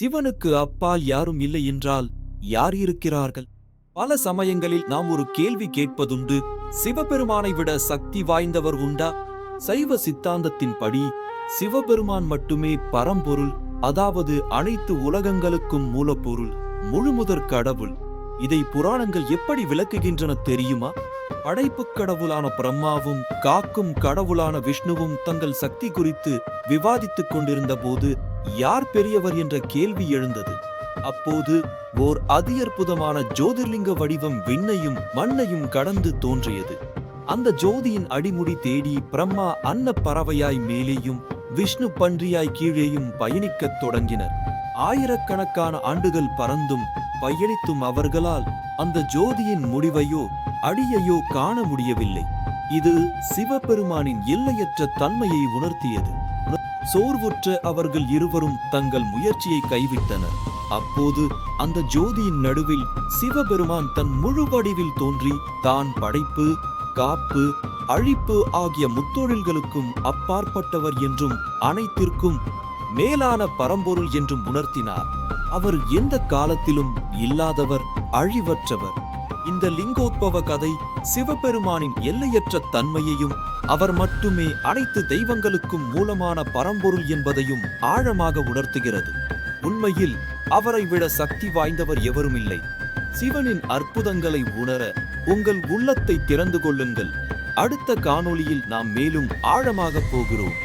சிவனுக்கு அப்பால் யாரும் இல்லை என்றால் யார் இருக்கிறார்கள்? பல சமயங்களில் நாம் ஒரு கேள்வி கேட்பதுண்டு, சிவபெருமானை விட சக்தி வாய்ந்தவர் உண்டா? சைவ சித்தாந்தத்தின்படி சிவபெருமான் மட்டுமே பரம்பொருள், அதாவது அனைத்து உலகங்களுக்கும் மூலப்பொருள், முழுமுதற் கடவுள். இதை புராணங்கள் எப்படி விளக்குகின்றன தெரியுமா? படைப்புக் கடவுளான பிரம்மாவும் காக்கும் கடவுளான விஷ்ணுவும் தங்கள் சக்தி குறித்து விவாதித்துக் கொண்டிருந்த போது யார் பெரியவர் என்ற கேள்வி எழுந்தது. அப்போது ஓர் அதியற்புதமான ஜோதிர்லிங்க வடிவம் விண்ணையும் மண்ணையும் கடந்து தோன்றியது. அந்த ஜோதியின் அடிமுடி தேடி பிரம்மா அன்ன பறவையாய் மேலேயும் விஷ்ணு பன்றியாய் கீழேயும் பயணிக்கத் தொடங்கினர். ஆயிரக்கணக்கான ஆண்டுகள் பறந்தும் பயணித்தும் அவர்களால் அந்த ஜோதியின் முடிவையோ அடியையோ காண முடியவில்லை. இது சிவபெருமானின் எல்லையற்ற தன்மையை உணர்த்தியது. சோர்வுற்ற அவர்கள் இருவரும் தங்கள் முயற்சியை கைவிட்டனர். அப்போது அந்த ஜோதியின் நடுவில் சிவபெருமான் தன் முழு வடிவில் தோன்றி தான் படைப்பு, காப்பு, அழிப்பு ஆகிய முத்தொழில்களுக்கும் அப்பாற்பட்டவர் என்றும் அனைத்திற்கும் மேலான பரம்பொருள் என்றும் உணர்த்தினார். அவர் எந்த காலத்திலும் இல்லாதவர், அழிவற்றவர். இந்த லிங்கோத்பவ கதை சிவபெருமானின் எல்லையற்ற தன்மையையும் அவர் மட்டுமே அனைத்து தெய்வங்களுக்கும் மூலமான பரம்பொருள் என்பதையும் ஆழமாக உணர்த்துகிறது. உண்மையில் அவரை விட சக்தி வாய்ந்தவர் எவரும் இல்லை. சிவனின் அற்புதங்களை உணர உங்கள் உள்ளத்தை திறந்து கொள்ளுங்கள். அடுத்த காணொளியில் நாம் மேலும் ஆழமாக போகிறோம்.